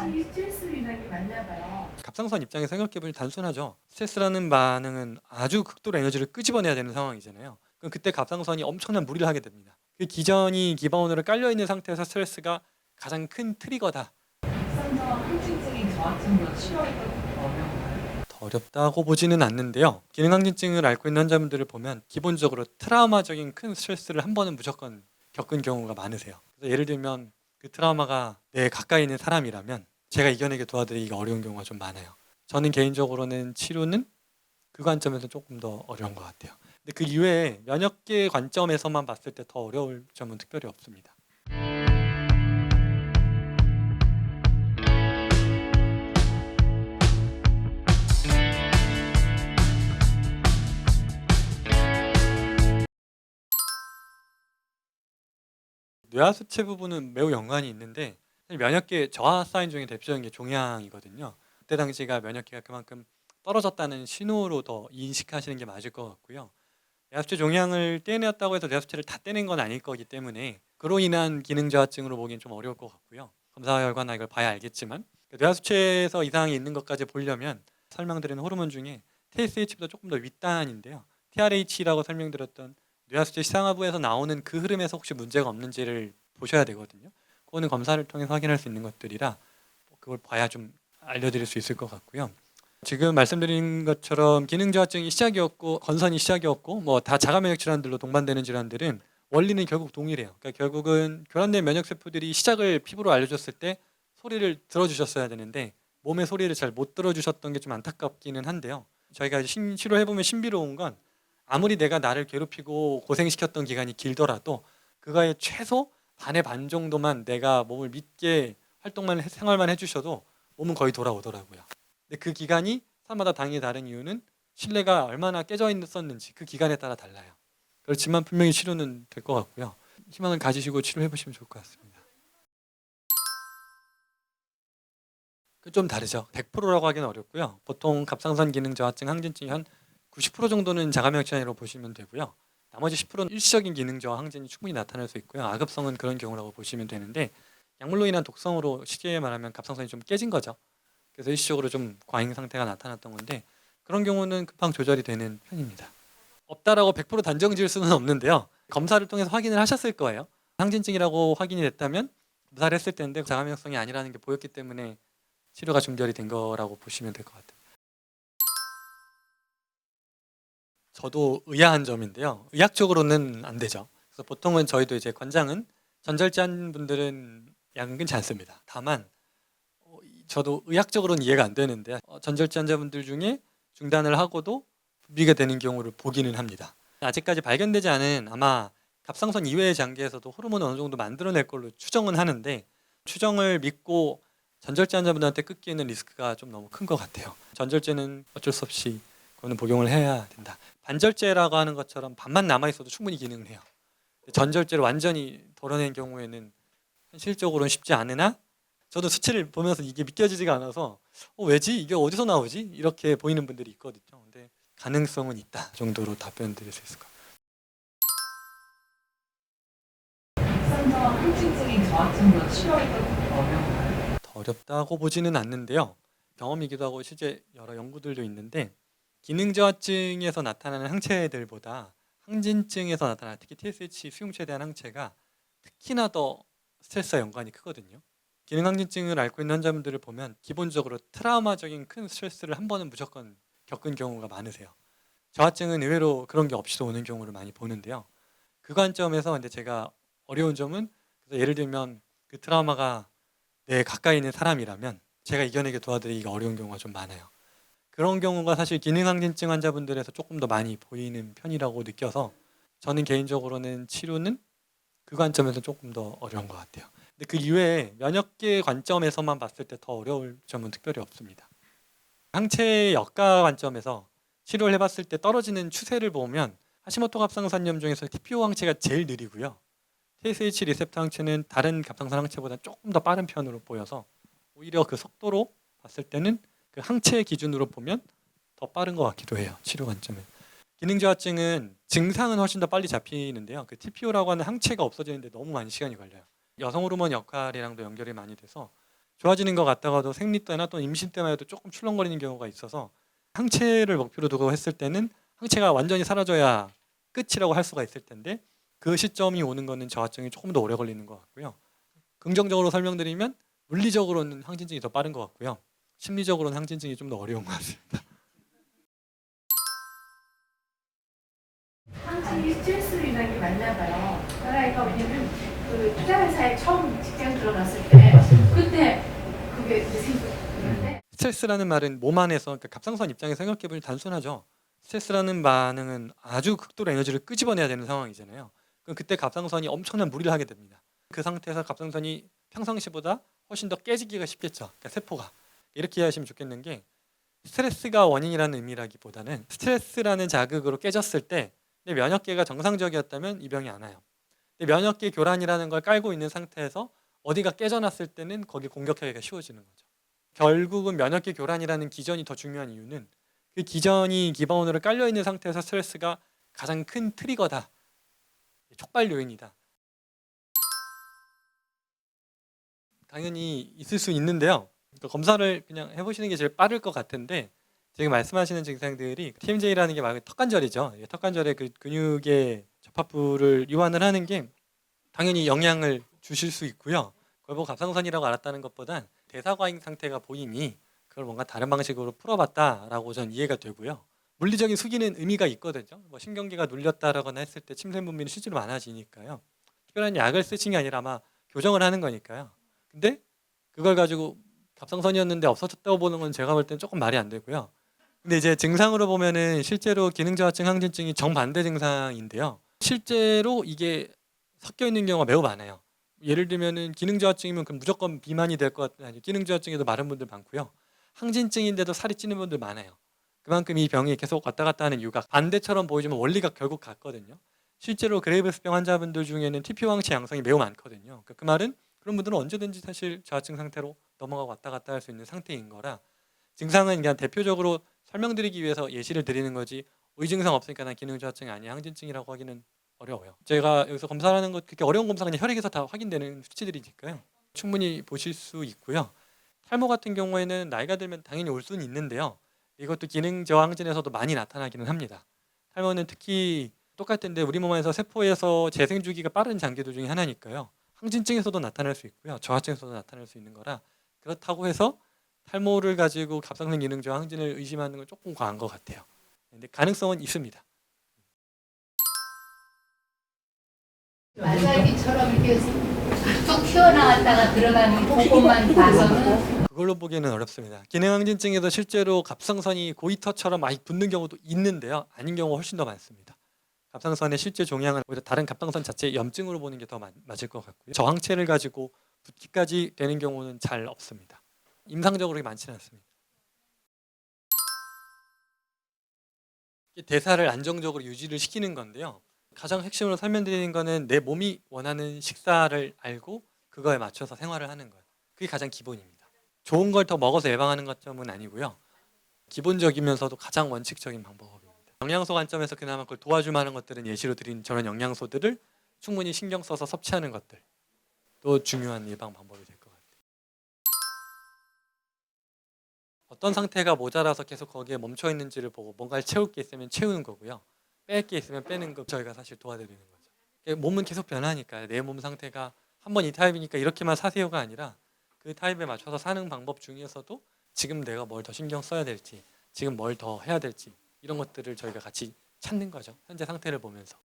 확실히 스트레스 유발이 많나 봐요. 갑상선 입장에서 생각해보면 단순하죠. 스트레스라는 반응은 아주 극도로 에너지를 끄집어내야 되는 상황이잖아요. 그럼 그때 갑상선이 엄청난 무리를 하게 됩니다. 그 기전이 기반으로 깔려있는 상태에서 스트레스가 가장 큰 트리거다. 갑상선 항진증이 저하증으로 치료하기가 어려운가요? 더 어렵다고 보지는 않는데요. 기능항진증을 앓고 있는 환자분들을 보면 기본적으로 트라우마적인 큰 스트레스를 한 번은 무조건 겪은 경우가 많으세요. 그래서 예를 들면 그 트라우마가 내 가까이 있는 사람이라면 제가 이겨내게 도와드리기가 어려운 경우가 좀 많아요. 저는 개인적으로는 치료는 그 관점에서 조금 더 어려운 것 같아요. 근데 그 이외에 면역계 관점에서만 봤을 때 더 어려울 점은 특별히 없습니다. 뇌하수체 부분은 매우 연관이 있는데 사실 면역계 저하 사인 중에 대표적인 게 종양이거든요. 그때 당시가 면역계가 그만큼 떨어졌다는 신호로 더 인식하시는 게 맞을 것 같고요. 뇌하수체 종양을 떼내었다고 해서 뇌하수체를 다 떼낸 건 아닐 거기 때문에 그로 인한 기능 저하증으로 보기엔 좀 어려울 것 같고요. 검사 결과나 이걸 봐야 알겠지만 뇌하수체에서 이상이 있는 것까지 보려면 설명드리는 호르몬 중에 TSH보다 조금 더 윗단인데요. TRH라고 설명드렸던 뇌하수체 시상하부에서 나오는 그 흐름에서 혹시 문제가 없는지를 보셔야 되거든요. 그거는 검사를 통해서 확인할 수 있는 것들이라 그걸 봐야 좀 알려드릴 수 있을 것 같고요. 지금 말씀드린 것처럼 기능 저하증이 시작이었고 건선이 시작이었고 뭐 다 자가 면역 질환들로 동반되는 질환들은 원리는 결국 동일해요. 그러니까 결국은 교란된 면역 세포들이 시작을 피부로 알려줬을 때 소리를 들어주셨어야 되는데 몸의 소리를 잘 못 들어주셨던 게 좀 안타깝기는 한데요. 저희가 치료해 보면 신비로운 건 아무리 내가 나를 괴롭히고 고생시켰던 기간이 길더라도 그거의 최소 반의 반 정도만 내가 몸을 믿게 활동만 생활만 해주셔도 몸은 거의 돌아오더라고요. 근데 그 기간이 사람마다 당연히 다른 이유는 신뢰가 얼마나 깨져 있었는지 그 기간에 따라 달라요. 그렇지만 분명히 치료는 될 것 같고요. 희망을 가지시고 치료해 보시면 좋을 것 같습니다. 그 좀 다르죠. 100%라고 하기는 어렵고요. 보통 갑상선 기능 저하증, 항진증이 한 90% 정도는 자가면역 질환이라고 보시면 되고요. 나머지 10%는 일시적인 기능 저하 항진이 충분히 나타날 수 있고요. 아급성은 그런 경우라고 보시면 되는데 약물로 인한 독성으로 쉽게 말하면 갑상선이 좀 깨진 거죠. 그래서 일시적으로 좀 과잉 상태가 나타났던 건데 그런 경우는 급한 조절이 되는 편입니다. 없다라고 100% 단정 지을 수는 없는데요. 검사를 통해서 확인을 하셨을 거예요. 항진증이라고 확인이 됐다면 검사를 했을 때인데 자가면역성이 아니라는 게 보였기 때문에 치료가 중절이 된 거라고 보시면 될 것 같아요. 저도 의아한 점인데요. 의학적으로는 안 되죠. 그래서 보통은 저희도 이제 권장은 전절제한 분들은 약은 끊지 않습니다. 다만 저도 의학적으로는 이해가 안 되는데 전절제 환자분들 중에 중단을 하고도 분비가 되는 경우를 보기는 합니다. 아직까지 발견되지 않은 아마 갑상선 이외의 장기에서도 호르몬을 어느 정도 만들어낼 걸로 추정은 하는데 추정을 믿고 전절제 환자분들한테 끊기에는 리스크가 좀 너무 큰 것 같아요. 전절제는 어쩔 수 없이 그거는 복용을 해야 된다. 반절제라고 하는 것처럼 반만 남아있어도 충분히 기능을 해요. 전절제를 완전히 덜어낸 경우에는 현실적으로는 쉽지 않으나 저도 수치를 보면서 이게 믿겨지지가 않아서 왜지? 이게 어디서 나오지? 이렇게 보이는 분들이 있거든요. 근데 가능성은 있다 정도로 답변 드릴 수 있을 것 갑상선 항진증이 저하증으로 치료하기가 어려운가요? 더 어렵다고 보지는 않는데요. 경험이기도 하고 실제 여러 연구들도 있는데 기능 저하증에서 나타나는 항체들보다 항진증에서 나타나는 특히 TSH 수용체에 대한 항체가 특히나 더 스트레스와 연관이 크거든요. 기능 항진증을 앓고 있는 환자분들을 보면 기본적으로 트라우마적인 큰 스트레스를 한 번은 무조건 겪은 경우가 많으세요. 저하증은 의외로 그런 게 없이도 오는 경우를 많이 보는데요. 그 관점에서 근데 제가 어려운 점은 그래서 예를 들면 그 트라우마가 내 가까이 있는 사람이라면 제가 이겨내게 도와드리기가 어려운 경우가 좀 많아요. 그런 경우가 사실 기능항진증 환자분들에서 조금 더 많이 보이는 편이라고 느껴서 저는 개인적으로는 치료는 그 관점에서 조금 더 어려운 것 같아요. 근데 그 이외에 면역계 관점에서만 봤을 때 더 어려울 점은 특별히 없습니다. 항체 역가 관점에서 치료를 해봤을 때 떨어지는 추세를 보면 하시모토 갑상선염 중에서 TPO 항체가 제일 느리고요. TSH 리셉터 항체는 다른 갑상선 항체보다 조금 더 빠른 편으로 보여서 오히려 그 속도로 봤을 때는 그 항체 기준으로 보면 더 빠른 것 같기도 해요. 치료 관점은. 기능 저하증은 증상은 훨씬 더 빨리 잡히는데요. 그 TPO라고 하는 항체가 없어지는데 너무 많은 시간이 걸려요. 여성 호르몬 역할이랑도 연결이 많이 돼서 좋아지는 것 같다가도 생리 때나 또 임신 때만 해도 조금 출렁거리는 경우가 있어서 항체를 목표로 두고 했을 때는 항체가 완전히 사라져야 끝이라고 할 수가 있을 텐데 그 시점이 오는 거는 저하증이 조금 더 오래 걸리는 것 같고요. 긍정적으로 설명드리면 물리적으로는 항진증이 더 빠른 것 같고요. 심리적으로는 항진증이 좀 더 어려운 것 같습니다. 항진이 스트레스로 인한 게 맞나 봐요. 그러니까 왜냐면 그 투자회사에 처음 직장 들어갔을 때 그때 그게 이제 생겼는데 스트레스라는 말은 몸 안에서 그러니까 갑상선 입장에서 생각해보면 단순하죠. 스트레스라는 반응은 아주 극도로 에너지를 끄집어내야 되는 상황이잖아요. 그럼 그때 갑상선이 엄청난 무리를 하게 됩니다. 그 상태에서 갑상선이 평상시보다 훨씬 더 깨지기가 쉽겠죠. 그러니까 세포가. 이렇게 이해하시면 좋겠는 게 스트레스가 원인이라는 의미라기보다는 스트레스라는 자극으로 깨졌을 때 내 면역계가 정상적이었다면 이 병이 안 와요. 내 면역계 교란이라는 걸 깔고 있는 상태에서 어디가 깨져났을 때는 거기 공격하기가 쉬워지는 거죠. 결국은 면역계 교란이라는 기전이 더 중요한 이유는 그 기전이 기반으로 깔려 있는 상태에서 스트레스가 가장 큰 트리거다. 촉발 요인이다. 당연히 있을 수 있는데요. 그러니까 검사를 그냥 해보시는 게 제일 빠를 것 같은데 지금 말씀하시는 증상들이 TMJ라는 게 말 턱관절이죠. 턱관절의 그 근육의 접합부를 이완을 하는 게 당연히 영향을 주실 수 있고요. 그걸 보고 갑상선이라고 알았다는 것보단 대사과잉 상태가 보이니 그걸 뭔가 다른 방식으로 풀어봤다라고 전 이해가 되고요. 물리적인 숙이는 의미가 있거든요. 뭐 신경계가 눌렸다라거나 했을 때 침샘 분비는 실제로 많아지니까요. 특별한 약을 쓰신 게 아니라 아마 교정을 하는 거니까요. 근데 그걸 가지고 갑상선이었는데 없어졌다고 보는 건 제가 볼 때는 조금 말이 안 되고요. 근데 이제 증상으로 보면은 실제로 기능저하증 항진증이 정반대 증상인데요. 실제로 이게 섞여 있는 경우가 매우 많아요. 예를 들면은 기능저하증이면 그럼 무조건 비만이 될 것 같은 아니 기능저하증에도 마른 분들 많고요. 항진증인데도 살이 찌는 분들 많아요. 그만큼 이 병이 계속 왔다 갔다 하는 이유가 반대처럼 보이지만 원리가 결국 같거든요. 실제로 그레이브스병 환자분들 중에는 TP 항체 양성이 매우 많거든요. 그러니까 그 말은 그런 분들은 언제든지 사실 저하증 상태로 넘어가고 왔다 갔다 할 수 있는 상태인 거라 증상은 그냥 대표적으로 설명드리기 위해서 예시를 드리는 거지 의증상 없으니까 난 기능저하증이 아니야 항진증이라고 하기는 어려워요. 제가 여기서 검사를 하는 것 그렇게 어려운 검사가 그냥 혈액에서 다 확인되는 수치들이니까요. 충분히 보실 수 있고요. 탈모 같은 경우에는 나이가 들면 당연히 올 수는 있는데요. 이것도 기능 저항진에서도 많이 나타나기는 합니다. 탈모는 특히 똑같은데 우리 몸 안에서 세포에서 재생 주기가 빠른 장기들 중에 하나니까요. 항진증에서도 나타날 수 있고요. 저하증에서도 나타날 수 있는 거라 그렇다고 해서 탈모를 가지고 갑상선 기능 저항진을 의심하는 건 조금 과한 것 같아요. 근데 가능성은 있습니다. 말살기처럼 이렇게 뚝 튀어나왔다가 들어가는 그것만 봐서는 그걸로 보기에는 어렵습니다. 기능항진증에도 실제로 갑상선이 고이터처럼 많이 붙는 경우도 있는데요. 아닌 경우가 훨씬 더 많습니다. 갑상선의 실제 종양은 오히려 다른 갑상선 자체의 염증으로 보는 게 더 맞을 것 같고요. 저항체를 가지고 붓기까지 되는 경우는 잘 없습니다. 임상적으로 그렇게 많지는 않습니다. 대사를 안정적으로 유지를 시키는 건데요. 가장 핵심으로 설명드리는 거는 내 몸이 원하는 식사를 알고 그거에 맞춰서 생활을 하는 거예요. 그게 가장 기본입니다. 좋은 걸 더 먹어서 예방하는 것점은 아니고요. 기본적이면서도 가장 원칙적인 방법입니다. 영양소 관점에서 그나마 그걸 도와줄 만한 것들은 예시로 드린 저런 영양소들을 충분히 신경 써서 섭취하는 것들도 중요한 예방 방법이 될 것 같아요. 어떤 상태가 모자라서 계속 거기에 멈춰 있는지를 보고 뭔가를 채울 게 있으면 채우는 거고요. 뺄 게 있으면 빼는 거 저희가 사실 도와드리는 거죠. 몸은 계속 변하니까요. 내 몸 상태가 한번 이 타입이니까 이렇게만 사세요가 아니라 그 타입에 맞춰서 사는 방법 중에서도 지금 내가 뭘 더 신경 써야 될지 지금 뭘 더 해야 될지 이런 것들을 저희가 같이 찾는 거죠. 현재 상태를 보면서.